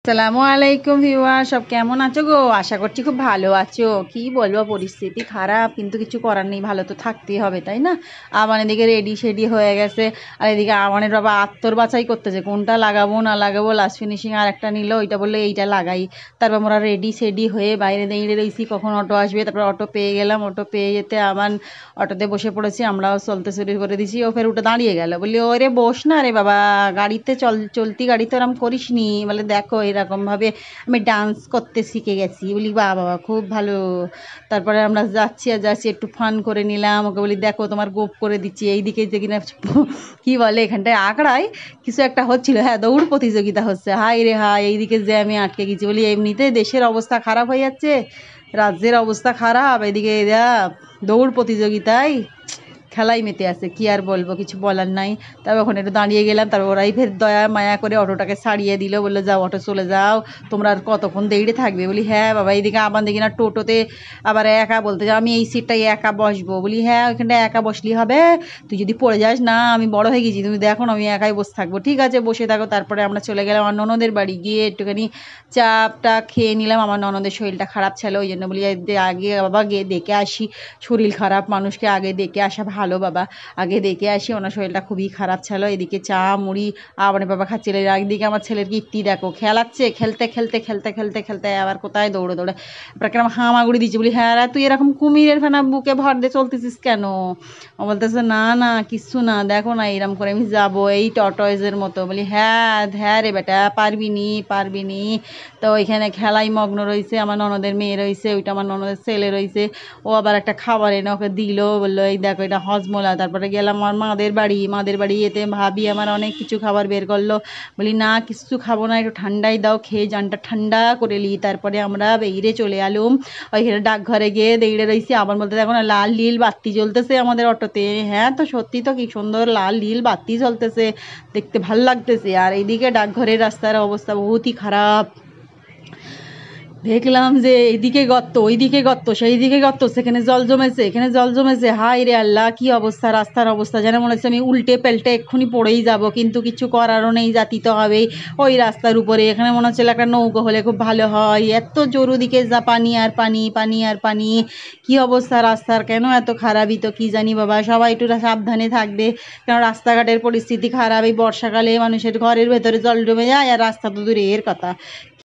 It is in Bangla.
আসসালামু আলাইকুম ভিউয়ার, সব কেমন আছো গো? আশা করছি খুব ভালো আছো। কি বলবো, পরিস্থিতি খারাপ, কিন্তু কিছু করার নেই, ভালো তো থাকতেই হবে, তাই না? আমার এদিকে রেডি শেডি হয়ে গেছে, আর এদিকে আমানের বাবা আত্মর বাছাই করতেছে কোনটা লাগাবো না লাগাবো। লাস্ট ফিনিশিং আর একটা নিল, ওইটা বললো এইটা লাগাই। তারপর আমরা রেডি শেডি হয়ে বাইরে দাঁড়িয়ে রয়েছি কখন অটো আসবে। তারপর অটো পেয়ে গেলাম, অটো পেয়ে যেতে আমার অটোতে বসে পড়েছি, আমরাও চলতে শুরু করে দিছি। ও ফের উঠে দাঁড়িয়ে গেল, বলি ওরে বস না রে বাবা, গাড়িতে চলতি গাড়িতে ওরম করিস নি, বলে দেখো এরকমভাবে আমি ডান্স করতে শিখে গেছি। বলি বাহ বাবা, খুব ভালো। তারপরে আমরা যাচ্ছি আর যাচ্ছি, একটু ফান করে নিলাম। ওকে বলি দেখো তোমার গোপ করে দিচ্ছি। এইদিকে যে কিনা কি বলে এখানটায় আঁকড়ায় কিছু একটা হচ্ছিল, হ্যাঁ দৌড় প্রতিযোগিতা হচ্ছে। হাই রে হাই, এইদিকে যে আমি আটকে গেছি। বলি এমনিতে দেশের অবস্থা খারাপ হয়ে যাচ্ছে, রাজ্যের অবস্থা খারাপ, এদিকে এরা দৌড় প্রতিযোগিতায় খেলাই মেতে আছে, কি আর বলবো, কিছু বলার নাই। তারপর ওখানে একটু দাঁড়িয়ে গেলাম, তারপর ওরাই ফের দয়া মায়া করে অটোটাকে ছাড়িয়ে দিল, বললো যাও অটো চলে যাও, তোমরা আর কতক্ষণ দেরিতে থাকবে। বলি হ্যাঁ বাবা। এইদিকে আবার দেখি না টোটোতে আবার একা বলতে যাও আমি এই সিটটাই একা বসবো। বলি হ্যাঁ ওইখানটায় একা বসলেই হবে, তুই যদি পড়ে যাস না, আমি বড় হয়ে গেছি, তুমি দেখো না আমি একাই বসে থাকবো। ঠিক আছে বসে থাকো। তারপরে আমরা চলে গেলাম আমার ননদের বাড়ি, গিয়ে একটুখানি চাপটা খেয়ে নিলাম। আমার ননদের শরীরটা খারাপ ছিল, ওই জন্য বলি আগে বাবা গিয়ে দেখে আসি, শরীর খারাপ মানুষকে আগে দেখে আসা ভালো বাবা, আগে দেখে আসি। ওনার শরীরটা খুবই খারাপ ছিল। এদিকে চা মুড়ি আমার বাবা খাচ্ছিল, একদিকে আমার ছেলের কীর্তি দেখো, খেলাচ্ছে, খেলতে খেলতে খেলতে খেলতে খেলতে আবার কোথায় দৌড়ে দৌড়ে এবার কেন হামাগুড়ি দিচ্ছি। বলি হ্যাঁ তুই এরকম কুমিরের ফেনা বুকে ভর দিয়ে চলতেছিস কেন? ও বলতেছে না না কিচ্ছু না, দেখো না এরম করে আমি যাবো এই টর্টয়েজের মতো। বলি হ্যাঁ হ্যাঁ রে বেটা, পারবি নি পারবি নি। তো ওইখানে খেলাই মগ্ন রয়েছে, আমার ননদের মেয়ে রয়েছে, ওইটা আমার ননদের ছেলে রয়েছে। ও আবার একটা খাবার এনে ওকে দিল, বললো এই দেখো এটা হজমোলা। তারপরে গেলাম আমার মাদের বাড়ি, এতে ভাবি আমার অনেক কিছু খাবার বের করলো। বলি না কিছু খাবো না, একটু ঠান্ডাই দাও, খেয়ে জানটা ঠান্ডা করে লি। তারপরে আমরা বেরিয়ে চলে এলুম, ওইখানে ডাকঘরে গিয়ে দেড়ে রয়েছি। আবার বলতে দেখো না লাল নীল বাতি জ্বলতেছে আমাদের অটোতে। হ্যাঁ তো সত্যি তো, কি সুন্দর লাল নীল বাতি জ্বলতেছে, দেখতে ভাল লাগতেছে। আর এইদিকে ডাকঘরের রাস্তার অবস্থা বহুতই খারাপ। দেখলাম যে এইদিকে গর্ত ওইদিকে গর্ত, সেই দিকে গর্ত, সেখানে জল জমেছে এখানে জল জমেছে। হাই রে আল্লাহ, কি অবস্থা রাস্তার অবস্থা, যেন মনে হচ্ছে আমি উল্টে পাল্টে এক্ষুনি পড়েই যাব, কিন্তু কিছু করারও নেই, জাতি তো হবেই ওই রাস্তার উপরে। এখানে মনে হচ্ছিল একটা নৌকো হলে খুব ভালো হয়, এত জোরদিকে যা পানি আর পানি, পানি আর পানি। কি অবস্থা রাস্তার, কেন এত খারাপই তো কি জানি বাবা। সবাই একটু সাবধানে থাকবে, কারণ রাস্তাঘাটের পরিস্থিতি খারাপ। এই বর্ষাকালে মানুষের ঘরের ভেতরে জল জমে যায়, আর রাস্তা তো দূরের কথা।